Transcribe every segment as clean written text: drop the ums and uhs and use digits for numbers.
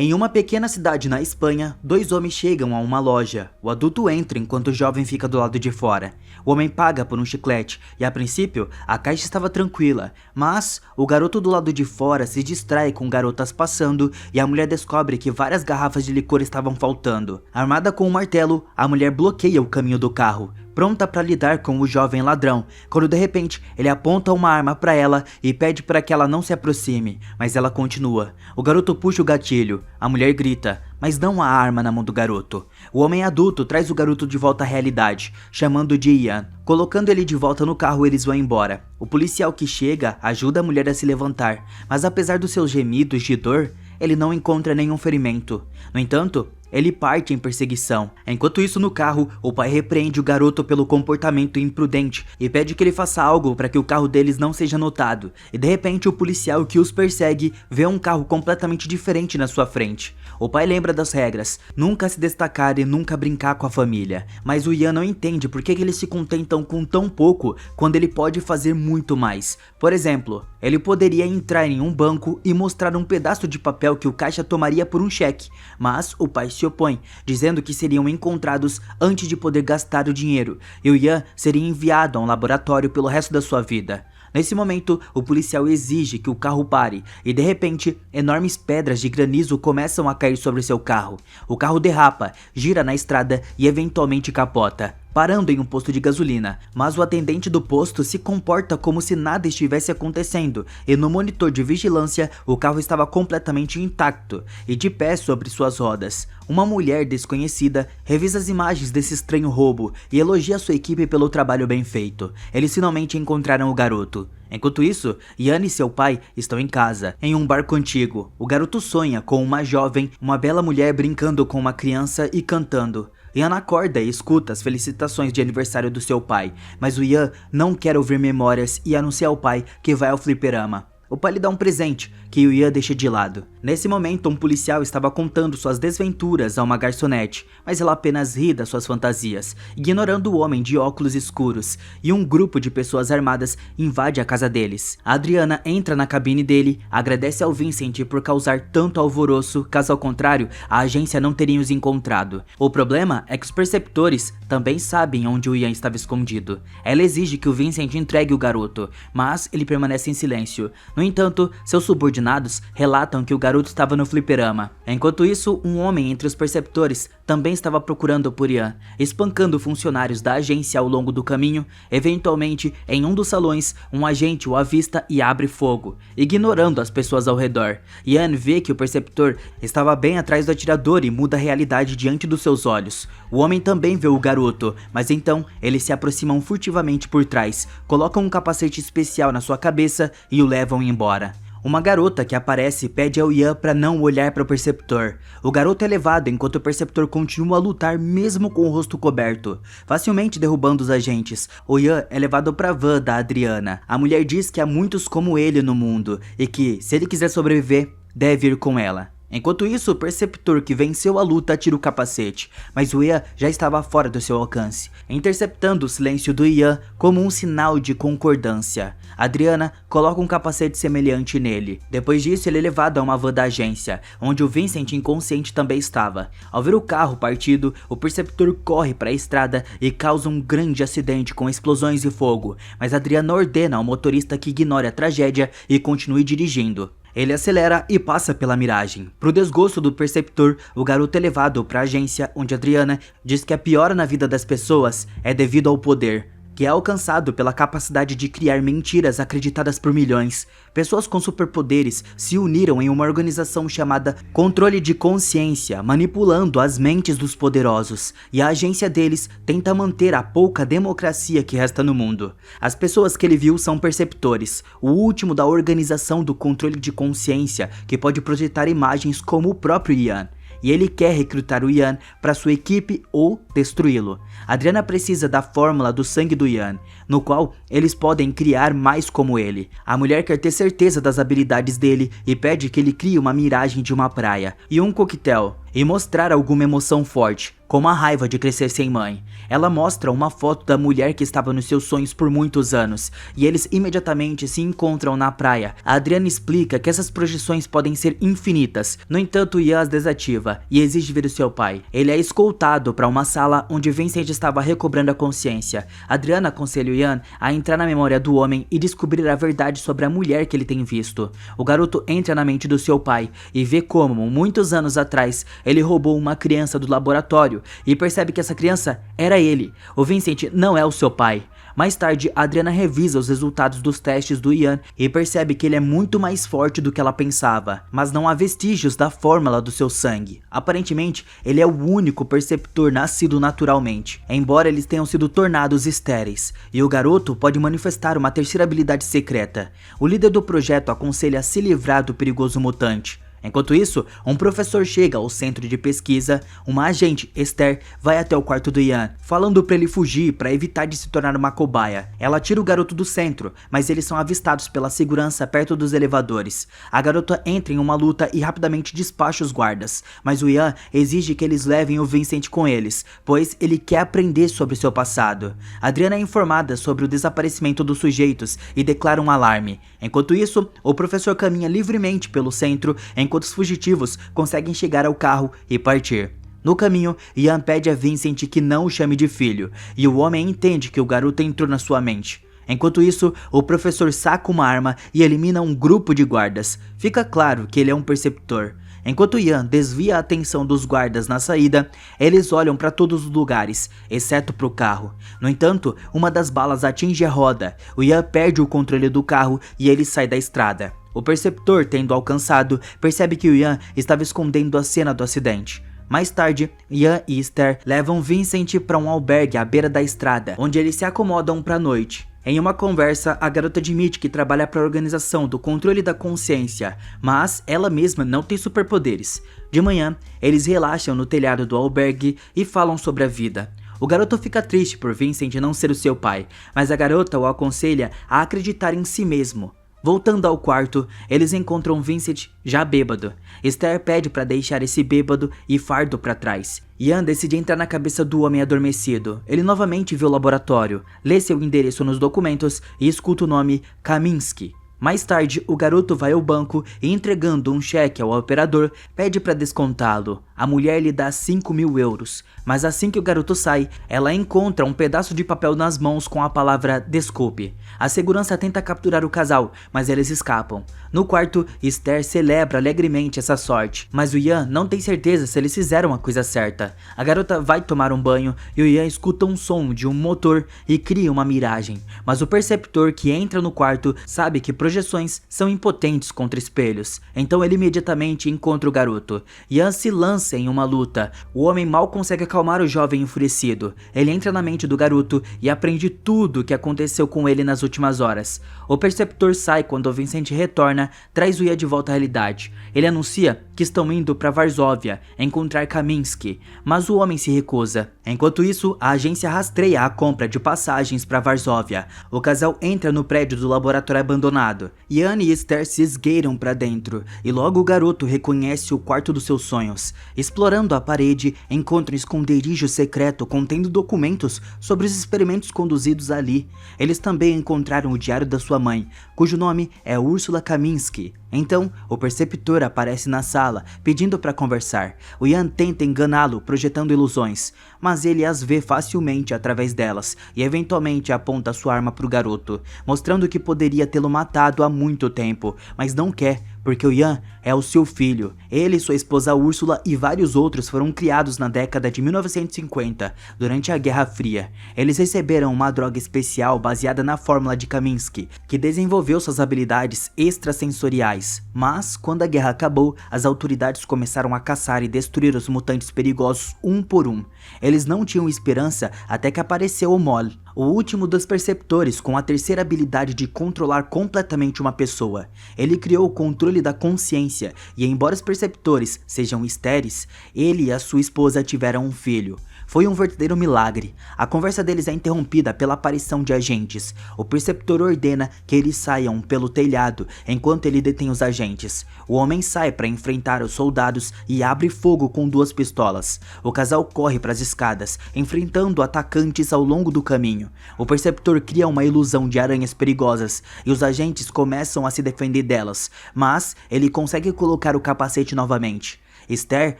Em uma pequena cidade na Espanha, dois homens chegam a uma loja. O adulto entra enquanto o jovem fica do lado de fora. O homem paga por um chiclete e, a princípio, a caixa estava tranquila, mas o garoto do lado de fora se distrai com garotas passando e a mulher descobre que várias garrafas de licor estavam faltando. Armada com um martelo, a mulher bloqueia o caminho do carro, pronta para lidar com o jovem ladrão, quando de repente ele aponta uma arma para ela e pede para que ela não se aproxime, mas ela continua. O garoto puxa o gatilho, a mulher grita, mas não há arma na mão do garoto. O homem adulto traz o garoto de volta à realidade, chamando de Ian. Colocando ele de volta no carro, eles vão embora. O policial que chega ajuda a mulher a se levantar, mas apesar dos seus gemidos de dor, ele não encontra nenhum ferimento. No entanto, ele parte em perseguição. Enquanto isso, no carro, o pai repreende o garoto pelo comportamento imprudente e pede que ele faça algo para que o carro deles não seja notado. E de repente, o policial que os persegue vê um carro completamente diferente na sua frente. O pai lembra das regras, nunca se destacar e nunca brincar com a família. Mas o Ian não entende por que eles se contentam com tão pouco quando ele pode fazer muito mais. Por exemplo, ele poderia entrar em um banco e mostrar um pedaço de papel que o caixa tomaria por um cheque, mas o pai se opõe, dizendo que seriam encontrados antes de poder gastar o dinheiro, e o Ian seria enviado a um laboratório pelo resto da sua vida. Nesse momento, o policial exige que o carro pare, e de repente, enormes pedras de granizo começam a cair sobre seu carro. O carro derrapa, gira na estrada e eventualmente capota, parando em um posto de gasolina, mas o atendente do posto se comporta como se nada estivesse acontecendo, e no monitor de vigilância o carro estava completamente intacto e de pé sobre suas rodas. Uma mulher desconhecida revisa as imagens desse estranho roubo e elogia sua equipe pelo trabalho bem feito. Eles finalmente encontraram o garoto. Enquanto isso, Ian e seu pai estão em casa, em um barco antigo. O garoto sonha com uma jovem, uma bela mulher brincando com uma criança e cantando. Ian acorda e escuta as felicitações de aniversário do seu pai, mas o Ian não quer ouvir memórias e anuncia ao pai que vai ao fliperama. O pai lhe dá um presente, que o Ian deixa de lado. Nesse momento, um policial estava contando suas desventuras a uma garçonete, mas ela apenas ri das suas fantasias, ignorando o homem de óculos escuros, e um grupo de pessoas armadas invade a casa deles. A Adriana entra na cabine dele, agradece ao Vincent por causar tanto alvoroço, caso ao contrário, a agência não teria os encontrado. O problema é que os perceptores também sabem onde o Ian estava escondido. Ela exige que o Vincent entregue o garoto, mas ele permanece em silêncio. No entanto, seus subordinados relatam que o garoto estava no fliperama. Enquanto isso, um homem entre os perceptores também estava procurando por Ian, espancando funcionários da agência ao longo do caminho. Eventualmente, em um dos salões, um agente o avista e abre fogo, ignorando as pessoas ao redor. Ian vê que o perceptor estava bem atrás do atirador e muda a realidade diante dos seus olhos. O homem também vê o garoto, mas então eles se aproximam furtivamente por trás, colocam um capacete especial na sua cabeça e o levam embora. Uma garota que aparece pede ao Ian para não olhar para o perceptor. O garoto é levado enquanto o perceptor continua a lutar mesmo com o rosto coberto, facilmente derrubando os agentes. O Ian é levado para a van da Adriana. A mulher diz que há muitos como ele no mundo e que, se ele quiser sobreviver, deve ir com ela. Enquanto isso, o perceptor que venceu a luta tira o capacete, mas o Ian já estava fora do seu alcance, interceptando o silêncio do Ian como um sinal de concordância. Adriana coloca um capacete semelhante nele. Depois disso, ele é levado a uma van da agência, onde o Vincent inconsciente também estava. Ao ver o carro partido, o perceptor corre para a estrada e causa um grande acidente com explosões e fogo, mas Adriana ordena ao motorista que ignore a tragédia e continue dirigindo. Ele acelera e passa pela miragem. Pro desgosto do perceptor, o garoto é levado para a agência, onde Adriana diz que a piora na vida das pessoas é devido ao poder, que é alcançado pela capacidade de criar mentiras acreditadas por milhões. Pessoas com superpoderes se uniram em uma organização chamada Controle de Consciência, manipulando as mentes dos poderosos, e a agência deles tenta manter a pouca democracia que resta no mundo. As pessoas que ele viu são perceptores, o último da organização do Controle de Consciência, que pode projetar imagens como o próprio Ian. E ele quer recrutar o Ian para sua equipe ou destruí-lo. Adriana precisa da fórmula do sangue do Ian, no qual eles podem criar mais como ele. A mulher quer ter certeza das habilidades dele e pede que ele crie uma miragem de uma praia e um coquetel. e mostrar alguma emoção forte, como a raiva de crescer sem mãe. Ela mostra uma foto da mulher que estava nos seus sonhos por muitos anos, e eles imediatamente se encontram na praia. A Adriana explica que essas projeções podem ser infinitas, no entanto Ian as desativa e exige ver o seu pai. Ele é escoltado para uma sala onde Vincent estava recobrando a consciência. Adriana aconselha o Ian a entrar na memória do homem e descobrir a verdade sobre a mulher que ele tem visto. O garoto entra na mente do seu pai e vê como, muitos anos atrás, ele roubou uma criança do laboratório e percebe que essa criança era ele. O Vincent não é o seu pai. Mais tarde, Adriana revisa os resultados dos testes do Ian e percebe que ele é muito mais forte do que ela pensava, mas não há vestígios da fórmula do seu sangue. Aparentemente, ele é o único perceptor nascido naturalmente, embora eles tenham sido tornados estéreis, e o garoto pode manifestar uma terceira habilidade secreta. O líder do projeto aconselha a se livrar do perigoso mutante. Enquanto isso, um professor chega ao centro de pesquisa. Uma agente, Esther, vai até o quarto do Ian, falando para ele fugir para evitar de se tornar uma cobaia. Ela tira o garoto do centro, mas eles são avistados pela segurança perto dos elevadores. A garota entra em uma luta e rapidamente despacha os guardas, mas o Ian exige que eles levem o Vincent com eles, pois ele quer aprender sobre seu passado. Adriana é informada sobre o desaparecimento dos sujeitos e declara um alarme. Enquanto isso, o professor caminha livremente pelo centro, enquanto os fugitivos conseguem chegar ao carro e partir. No caminho, Ian pede a Vincent que não o chame de filho, e o homem entende que o garoto entrou na sua mente. Enquanto isso, o professor saca uma arma e elimina um grupo de guardas. Fica claro que ele é um perceptor. Enquanto Ian desvia a atenção dos guardas na saída, eles olham para todos os lugares, exceto para o carro. No entanto, uma das balas atinge a roda. O Ian perde o controle do carro e ele sai da estrada. O perceptor, tendo alcançado, percebe que o Ian estava escondendo a cena do acidente. Mais tarde, Ian e Esther levam Vincent para um albergue à beira da estrada, onde eles se acomodam para a noite. Em uma conversa, a garota admite que trabalha para a organização do controle da consciência, mas ela mesma não tem superpoderes. De manhã, eles relaxam no telhado do albergue e falam sobre a vida. O garoto fica triste por Vincent não ser o seu pai, mas a garota o aconselha a acreditar em si mesmo. Voltando ao quarto, eles encontram Vincent já bêbado. Esther pede para deixar esse bêbado e fardo para trás. Ian decide entrar na cabeça do homem adormecido. Ele novamente vê o laboratório, lê seu endereço nos documentos e escuta o nome Kaminsky. Mais tarde, o garoto vai ao banco e, entregando um cheque ao operador, pede para descontá-lo. A mulher lhe dá 5.000 euros, mas assim que o garoto sai, ela encontra um pedaço de papel nas mãos com a palavra desculpe. A segurança tenta capturar o casal, mas eles escapam. No quarto, Esther celebra alegremente essa sorte, mas o Ian não tem certeza se eles fizeram a coisa certa. A garota vai tomar um banho e o Ian escuta um som de um motor e cria uma miragem, mas o perceptor que entra no quarto sabe que projeções são impotentes contra espelhos, então ele imediatamente encontra o garoto. Ian se lança em uma luta. O homem mal consegue acalmar o jovem enfurecido. Ele entra na mente do garoto e aprende tudo o que aconteceu com ele nas últimas horas. O perceptor sai quando o Vincent retorna, traz o Ian de volta à realidade. Ele anuncia que estão indo para Varsóvia encontrar Kaminsky, mas o homem se recusa. Enquanto isso, a agência rastreia a compra de passagens para Varsóvia. O casal entra no prédio do laboratório abandonado. Ian e Esther se esgueiram para dentro, e logo o garoto reconhece o quarto dos seus sonhos. Explorando a parede, encontra um esconderijo secreto contendo documentos sobre os experimentos conduzidos ali. Eles também encontraram o diário da sua mãe, cujo nome é Ursula Kaminsky. Então, o perceptor aparece na sala, pedindo para conversar. O Ian tenta enganá-lo, projetando ilusões, mas ele as vê facilmente através delas e eventualmente aponta sua arma para o garoto, mostrando que poderia tê-lo matado há muito tempo, mas não quer, porque o Ian é o seu filho. Ele, sua esposa Úrsula e vários outros foram criados na década de 1950, durante a Guerra Fria. Eles receberam uma droga especial baseada na fórmula de Kaminsky, que desenvolveu suas habilidades extrasensoriais. Mas, quando a guerra acabou, as autoridades começaram a caçar e destruir os mutantes perigosos um por um. Eles não tinham esperança até que apareceu o Mol, o último dos perceptores com a terceira habilidade de controlar completamente uma pessoa. Ele criou o controle da consciência e, embora os perceptores sejam estéreis, ele e a sua esposa tiveram um filho. Foi um verdadeiro milagre. A conversa deles é interrompida pela aparição de agentes. O preceptor ordena que eles saiam pelo telhado enquanto ele detém os agentes. O homem sai para enfrentar os soldados e abre fogo com 2 pistolas. O casal corre para as escadas, enfrentando atacantes ao longo do caminho. O preceptor cria uma ilusão de aranhas perigosas e os agentes começam a se defender delas, mas ele consegue colocar o capacete novamente. Esther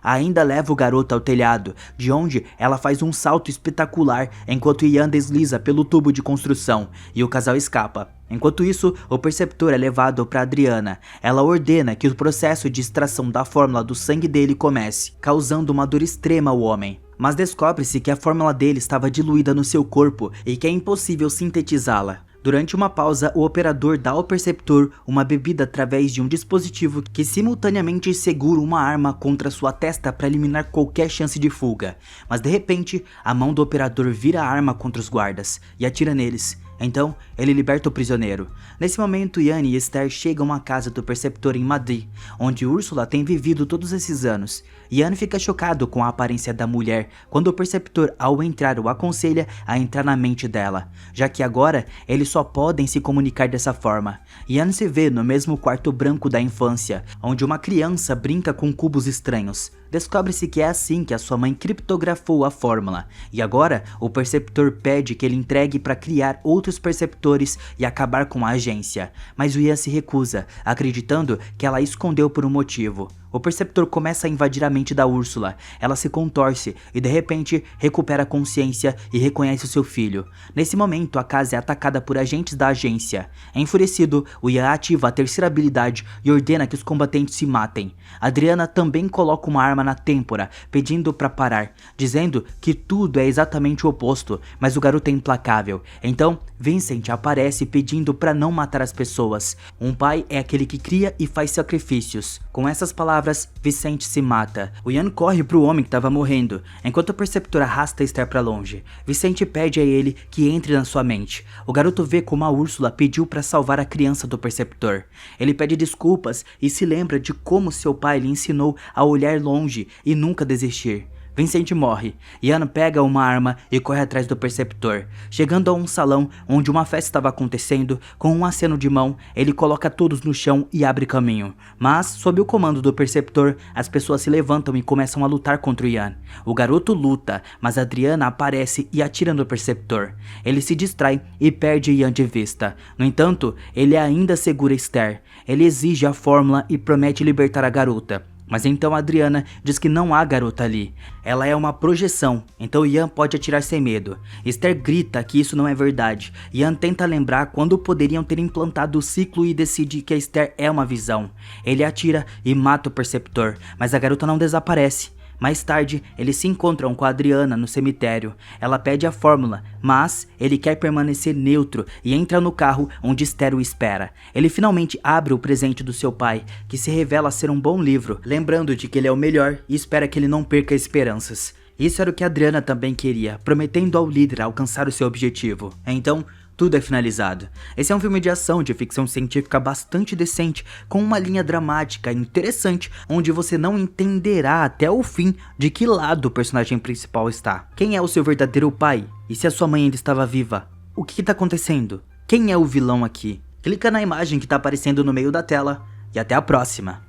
ainda leva o garoto ao telhado, de onde ela faz um salto espetacular enquanto Ian desliza pelo tubo de construção e o casal escapa. Enquanto isso, o preceptor é levado para Adriana. Ela ordena que o processo de extração da fórmula do sangue dele comece, causando uma dor extrema ao homem. Mas descobre-se que a fórmula dele estava diluída no seu corpo e que é impossível sintetizá-la. Durante uma pausa, o operador dá ao preceptor uma bebida através de um dispositivo que simultaneamente segura uma arma contra sua testa para eliminar qualquer chance de fuga. Mas de repente, a mão do operador vira a arma contra os guardas e atira neles. Então, ele liberta o prisioneiro. Nesse momento, Ian e Esther chegam à casa do preceptor em Madrid, onde Úrsula tem vivido todos esses anos. Ian fica chocado com a aparência da mulher quando o preceptor, ao entrar, o aconselha a entrar na mente dela, já que agora eles só podem se comunicar dessa forma. Ian se vê no mesmo quarto branco da infância, onde uma criança brinca com cubos estranhos. Descobre-se que é assim que a sua mãe criptografou a fórmula, e agora o preceptor pede que ele entregue para criar outros preceptores e acabar com a agência, mas o Ian se recusa, acreditando que ela a escondeu por um motivo. O preceptor começa a invadir a mente da Úrsula, ela se contorce e de repente recupera a consciência e reconhece o seu filho. Nesse momento, a casa é atacada por agentes da agência. Enfurecido, o Ian ativa a terceira habilidade e ordena que os combatentes se matem. Adriana também coloca uma arma na têmpora, pedindo para parar, dizendo que tudo é exatamente o oposto, mas o garoto é implacável. Então, Vincent aparece pedindo para não matar as pessoas. Um pai é aquele que cria e faz sacrifícios. Com essas palavras, Vicente se mata. O Ian corre pro homem que estava morrendo, enquanto o preceptor arrasta Esther para longe. Vicente pede a ele que entre na sua mente. O garoto vê como a Úrsula pediu para salvar a criança do preceptor. Ele pede desculpas e se lembra de como seu pai lhe ensinou a olhar longe e nunca desistir. Vincent morre. Ian pega uma arma e corre atrás do preceptor. Chegando a um salão onde uma festa estava acontecendo, com um aceno de mão, ele coloca todos no chão e abre caminho. Mas, sob o comando do preceptor, as pessoas se levantam e começam a lutar contra o Ian. O garoto luta, mas Adriana aparece e atira no preceptor. Ele se distrai e perde Ian de vista. No entanto, ele ainda segura Esther. Ele exige a fórmula e promete libertar a garota. Mas então Adriana diz que não há garota ali. Ela é uma projeção, então Ian pode atirar sem medo. Esther grita que isso não é verdade. Ian tenta lembrar quando poderiam ter implantado o ciclo e decide que a Esther é uma visão. Ele atira e mata o preceptor, mas a garota não desaparece. Mais tarde, eles se encontram com a Adriana no cemitério. Ela pede a fórmula, mas ele quer permanecer neutro e entra no carro onde Esther o espera. Ele finalmente abre o presente do seu pai, que se revela ser um bom livro, lembrando de que ele é o melhor e espera que ele não perca esperanças. Isso era o que a Adriana também queria, prometendo ao líder alcançar o seu objetivo. Então, tudo é finalizado. Esse é um filme de ação de ficção científica bastante decente, com uma linha dramática interessante, onde você não entenderá até o fim de que lado o personagem principal está. Quem é o seu verdadeiro pai? E se a sua mãe ainda estava viva? O que está acontecendo? Quem é o vilão aqui? Clica na imagem que está aparecendo no meio da tela e até a próxima.